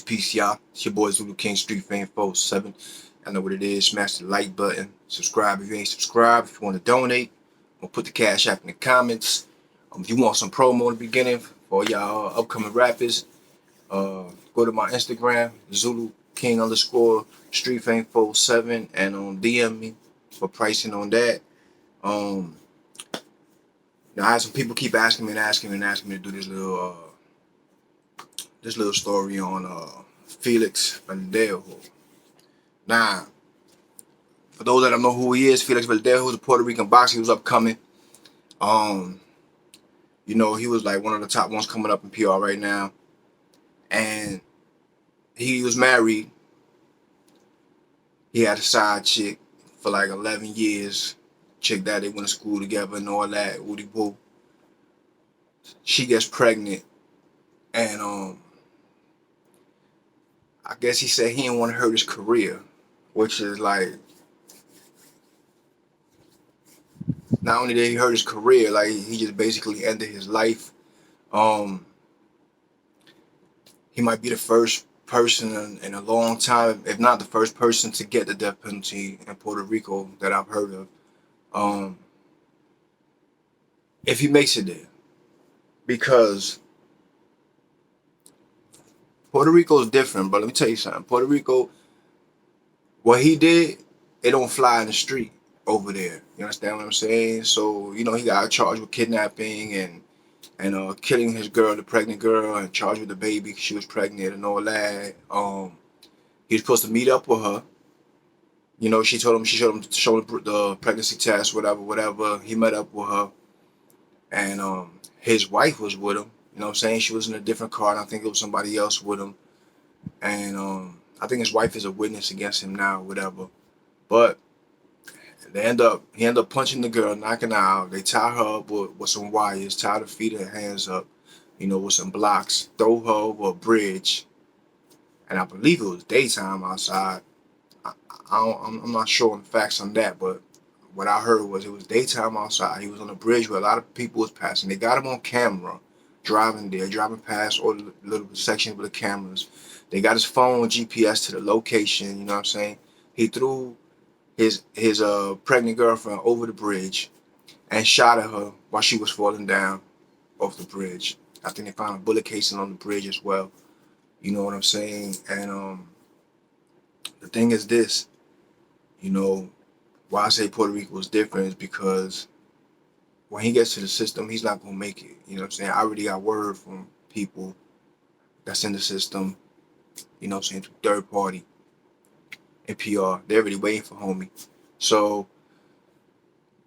Peace, y'all. It's your boy Zulu King Street Fame 47. I know what it is. Smash the like button. Subscribe if you ain't subscribed. If you want to donate, I'm gonna put the cash app in the comments. If you want some promo in the beginning for y'all upcoming rappers, go to my Instagram, Zulu King underscore Street Fame 47, and DM me for pricing on that. I had some people keep asking me to do this little story on Felix Verdejo. Now, for those that don't know who he is, Felix Verdejo is a Puerto Rican boxer. He was upcoming. Um, he was like one of the top ones coming up in PR right now. And he was married. He had a side chick for like 11 years. Chick that they went to school together and all that. Woody boo. She gets pregnant. And I guess he said he didn't want to hurt his career. Which is like, not only did he hurt his career, like he just basically ended his life. He might be the first person in a long time, if not the first person, to get the death penalty in Puerto Rico that I've heard of. If he makes it there, because Puerto Rico is different. But let me tell you something. Puerto Rico, what he did, it don't fly in the street over there. You understand what I'm saying? So he got charged with kidnapping and killing his girl, the pregnant girl, and charged with the baby because she was pregnant and all that. He was supposed to meet up with her. She told him, she showed him the pregnancy test, whatever. He met up with her, and his wife was with him. You know what I'm saying? She was in a different car, and I think it was somebody else with him. And I think his wife is a witness against him now, whatever. But he ended up punching the girl, knocking her out. They tie her up with some wires, tie her feet and hands up, with some blocks, throw her over a bridge. And I believe it was daytime outside. I'm not sure on the facts on that, but what I heard was it was daytime outside. He was on a bridge where a lot of people was passing. They got him on camera, driving past all the little sections with the cameras. They got his phone GPS to the location. You know what I'm saying? He threw his pregnant girlfriend over the bridge and shot at her while she was falling down off the bridge. I think they found a bullet casing on the bridge as well. You know what I'm saying? And the thing is this, why I say Puerto Rico is different is because when he gets to the system, he's not gonna make it. You know what I'm saying? I already got word from people that's in the system, through third party and PR. They're already waiting for homie. So,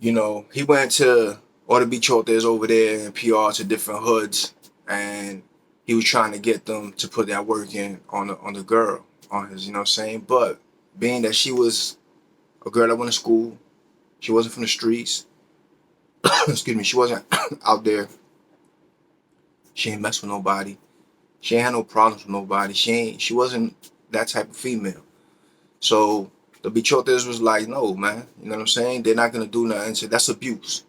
he went to all the bichotes over there in PR to different hoods, and he was trying to get them to put that work in on the girl, on his, you know what I'm saying? But being that she was a girl that went to school, she wasn't from the streets. Excuse me, she wasn't out there. She ain't mess with nobody. She ain't had no problems with nobody. She wasn't that type of female. So the bichotes was like, no, man. You know what I'm saying? They're not gonna do nothing. So that's abuse.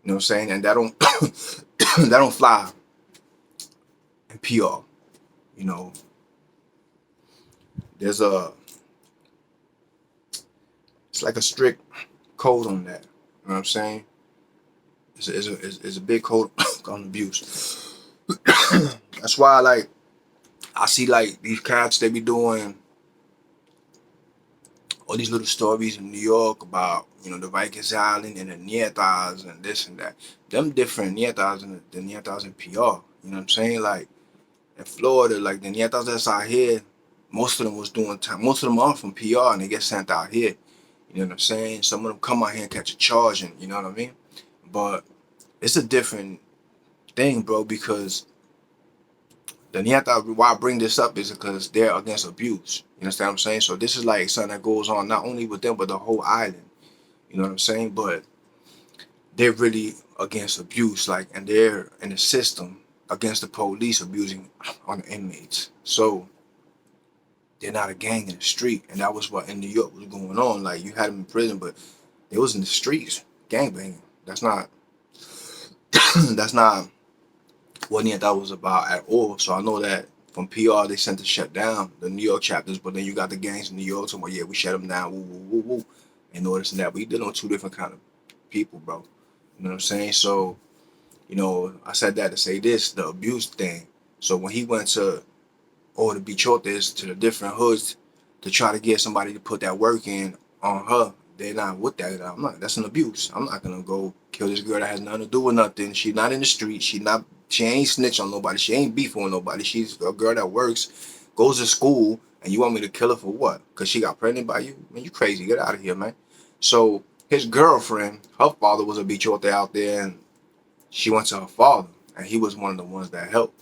You know what I'm saying? And that don't that don't fly in PR. You know, there's it's like a strict code on that. You know what I'm saying? It's a big code on abuse. That's why, like, I see like these cats, they be doing all these little stories in New York about, the Vikings Island and the Nietas and this and that. Them different Nietas and the Nietas in PR. You know what I'm saying? Like in Florida, like the Nietas that's out here, most of them was doing time. Most of them are from PR and they get sent out here. You know what I'm saying? Some of them come out here and catch a charge, and you know what I mean? But it's a different thing, bro, because the Nieta, why I bring this up is because they're against abuse. You understand what I'm saying? So this is like something that goes on not only with them, but the whole island. You know what I'm saying? But they're really against abuse, like, and they're in the system against the police abusing on the inmates. So they're not a gang in the street, and that was what in New York was going on. Like you had them in prison, but they was in the streets gang banging. That's not that's not what Nieta was about at all. So I know that from PR, they sent to shut down the New York chapters, but then you got the gangs in New York talking about, yeah, we shut them down, woo, woo, woo, woo, and all this and that. We dealing with two different kind of people, bro. You know what I'm saying? So, I said that to say this, the abuse thing. So when he went to all the bichotes to the different hoods to try to get somebody to put that work in on her, they're not with that. I'm not. That's an abuse. I'm not gonna go kill this girl that has nothing to do with nothing. She's not in the street. She ain't snitch on nobody. She ain't beefing with nobody. She's a girl that works, goes to school, and you want me to kill her for what? Because she got pregnant by you? Man, you crazy. Get out of here, man. So his girlfriend, her father was a bichote out there, and she went to her father, and he was one of the ones that helped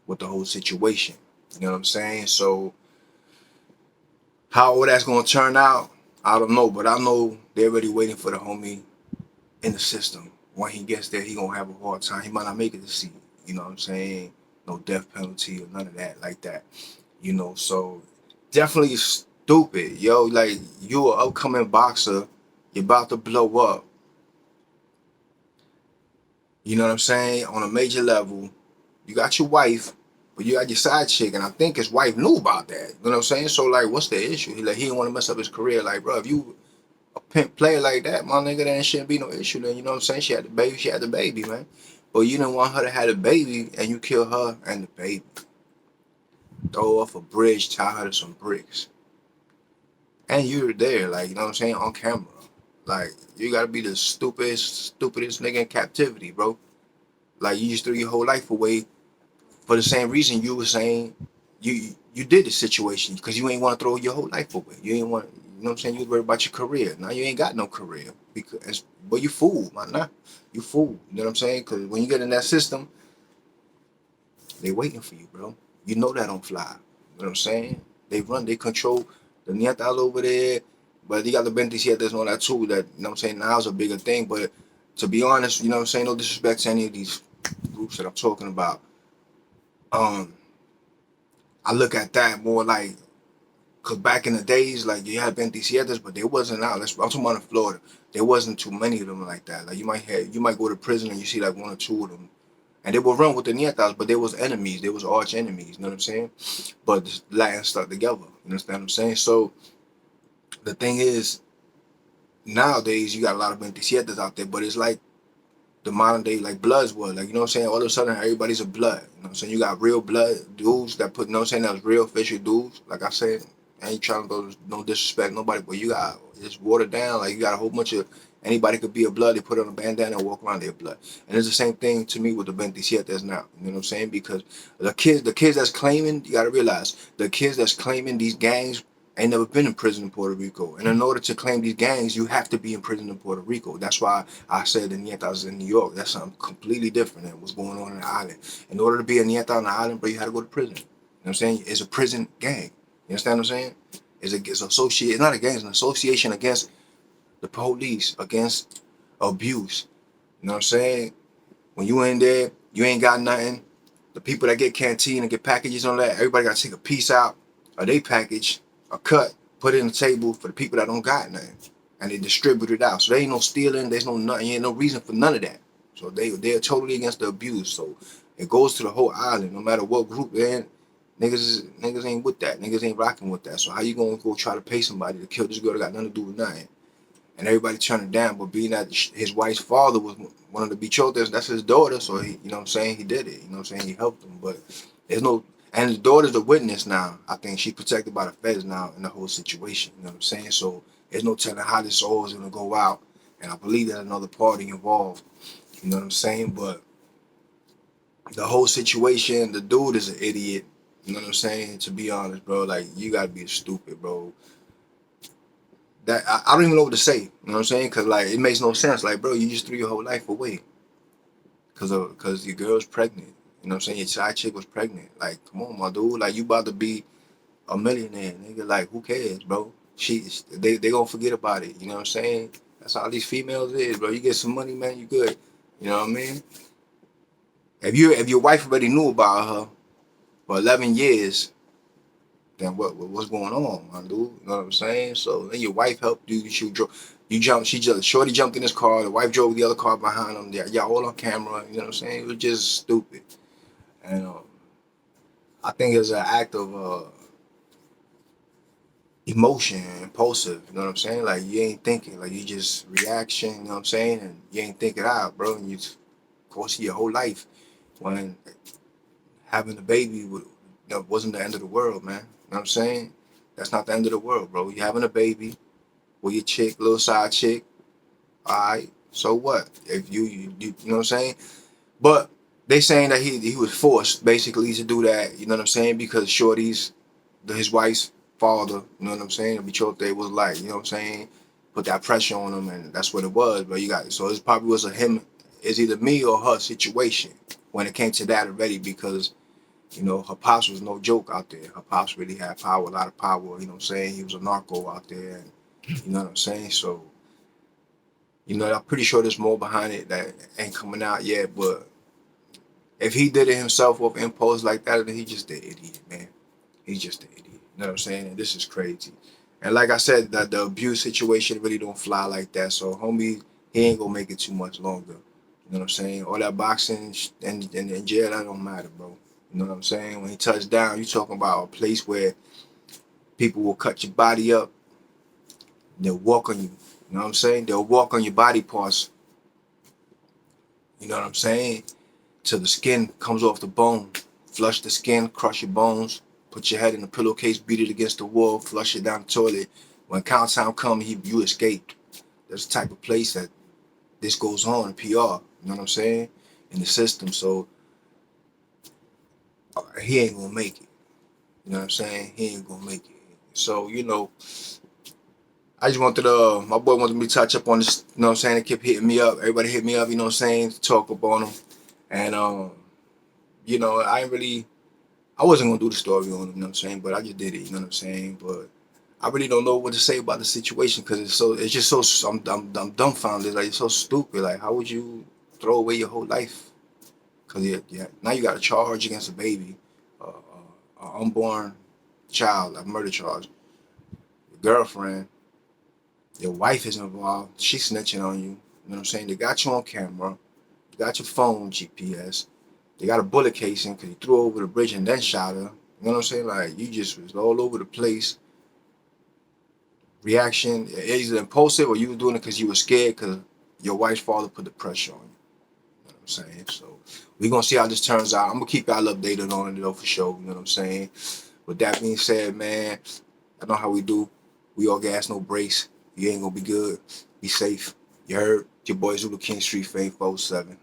with the whole situation. You know what I'm saying? So how all that's gonna turn out, I don't know, but I know they're already waiting for the homie in the system. When he gets there, he gonna have a hard time. He might not make it to see. You know what I'm saying? No death penalty or none of that like that. So definitely stupid, yo. Like, you an upcoming boxer, you're about to blow up. You know what I'm saying? On a major level, you got your wife, but you got your side chick, and I think his wife knew about that. You know what I'm saying? So like, what's the issue? He didn't want to mess up his career. Like, bro, if you a pimp player like that, my nigga, then shouldn't be no issue. Then you know what I'm saying? She had the baby, man. But you didn't want her to have a baby, and you kill her and the baby. Throw off a bridge, tie her to some bricks, and you're there, like, you know what I'm saying, on camera. Like, you gotta be the stupidest nigga in captivity, bro. Like, you just threw your whole life away for the same reason you were saying you did the situation, because you ain't want to throw your whole life away. You ain't want, you know what I'm saying, you was worried about your career. Now you ain't got no career, because, but you fool, man. Nah, you fool. You know what I'm saying? Because when you get in that system, they waiting for you, bro. You know that don't fly. You know what I'm saying? They control the nietas over there, but you got the 27 and all that too. That, you know what I'm saying, now is a bigger thing. But to be honest, you know what I'm saying, no disrespect to any of these groups that I'm talking about. Um, I look at that more like, because back in the days, like, you had 27, but there wasn't out. I'm talking about in Florida. There wasn't too many of them like that. Like, you might go to prison and you see like one or two of them, and they will run with the nietas, but there was enemies. There was arch enemies. You know what I'm saying? But the Latin stuck together. You understand what I'm saying? So the thing is, nowadays you got a lot of 27 out there, but it's like the modern day, like Bloods was. Like, you know what I'm saying? All of a sudden, everybody's a blood. You know what I'm saying? You got real blood dudes that put, you know what I'm saying, that was real official dudes. Like I said, I ain't trying to go, no disrespect nobody, but you got, it's watered down. Like, you got a whole bunch of, anybody could be a blood. They put on a bandana and walk around their blood. And it's the same thing to me with the 27 now. You know what I'm saying? Because the kids that's claiming, you got to realize, the kids that's claiming these gangs ain't never been in prison in Puerto Rico. And in order to claim these gangs, you have to be in prison in Puerto Rico. That's why I said the Nietas in New York. That's something completely different than what's going on in the island. In order to be a Nieta on the island, bro, you had to go to prison. You know what I'm saying? It's a prison gang. You understand what I'm saying? It's associate. It's not a gang. It's an association against the police, against abuse. You know what I'm saying? When you in there, you ain't got nothing. The people that get canteen and get packages on that, everybody got to take a piece out of their package, a cut, put it in the table for the people that don't got nothing, and they distribute it out. So there ain't no stealing, there's no nothing, ain't no reason for none of that. So they're totally against the abuse. So it goes to the whole island, no matter what group they're in. Niggas ain't with that. Niggas ain't rocking with that. So how you gonna go try to pay somebody to kill this girl that got nothing to do with nothing? And everybody turned it down. But being that his wife's father was one of the bichotes, that's his daughter. So he, you know what I'm saying, he did it. You know what I'm saying, he helped him. But there's no, and his daughter's a witness now. I think she's protected by the feds now in the whole situation. You know what I'm saying? So there's no telling how this all is gonna go out. And I believe there's another party involved. You know what I'm saying? But the whole situation, the dude is an idiot. You know what I'm saying? To be honest, bro, like, you gotta be stupid, bro. That I don't even know what to say. You know what I'm saying? Cause like, it makes no sense. Like, bro, you just threw your whole life away cause your girl's pregnant. You know what I'm saying? Your side chick was pregnant. Like, come on, my dude. Like, you about to be a millionaire, nigga. Like, who cares, bro? They gonna forget about it. You know what I'm saying? That's how these females is, bro. You get some money, man, you good. You know what I mean? If your wife already knew about her for 11 years, then what's going on, my dude? You know what I'm saying? So then your wife helped you. Shorty jumped in his car. The wife drove the other car behind them. Y'all all on camera. You know what I'm saying? It was just stupid. And I think it's an act of emotion, impulsive. You know what I'm saying? Like you ain't thinking, like you just reaction. You know what I'm saying? And you ain't thinking out, bro. And you go see your whole life when having a baby wasn't the end of the world, man. You know what I'm saying? That's not the end of the world, bro. You having a baby with your chick, little side chick. All right. So what? If you know what I'm saying? But they saying that he was forced basically to do that. You know what I'm saying? Because Shorty's his wife's father. You know what I'm saying? Bichote was like, you know what I'm saying? Put that pressure on him, and that's what it was. But you got so it probably was a him. It's either me or her situation when it came to that already because you know her pops was no joke out there. Her pops really had power, a lot of power. You know what I'm saying? He was a narco out there, and you know what I'm saying? So you know I'm pretty sure there's more behind it that ain't coming out yet, but if he did it himself with impulse like that, then he just the idiot, man. He's just an idiot. You know what I'm saying? And this is crazy. And like I said, that the abuse situation really don't fly like that. So homie, he ain't gonna make it too much longer. You know what I'm saying? All that boxing and in jail, that don't matter, bro. You know what I'm saying? When he touched down, you talking about a place where people will cut your body up. They'll walk on you. You know what I'm saying? They'll walk on your body parts. You know what I'm saying? Till the skin comes off the bone. Flush the skin, crush your bones, put your head in a pillowcase, beat it against the wall, flush it down the toilet. When count time come, you escaped. There's a type of place that this goes on in PR. You know what I'm saying? In the system. So he ain't gonna make it. You know what I'm saying? He ain't gonna make it. So, you know, I just wanted my boy wanted me to touch up on this, you know what I'm saying? They kept hitting me up. Everybody hit me up, you know what I'm saying, to talk up on him. And you know, I wasn't gonna do the story on him, you know what I'm saying, but I just did it, you know what I'm saying. But I really don't know what to say about the situation because it's just so I'm dumbfounded. Like it's so stupid. Like how would you throw away your whole life? Because now you got a charge against a baby, an unborn child, a murder charge. Your girlfriend, your wife is involved. She's snitching on you. You know what I'm saying? They got you on camera. You got your phone GPS. They got a bullet casing because you threw her over the bridge and then shot her. You know what I'm saying? Like you just was all over the place. Reaction, either impulsive or you were doing it because you were scared because your wife's father put the pressure on you. You know what I'm saying? So we're gonna see how this turns out. I'm gonna keep y'all updated on it though for sure. You know what I'm saying? With that being said, man, I know how we do. We all gas, no brakes. You ain't gonna be good. Be safe. You heard? Your boy Zulu King Street Fame 47.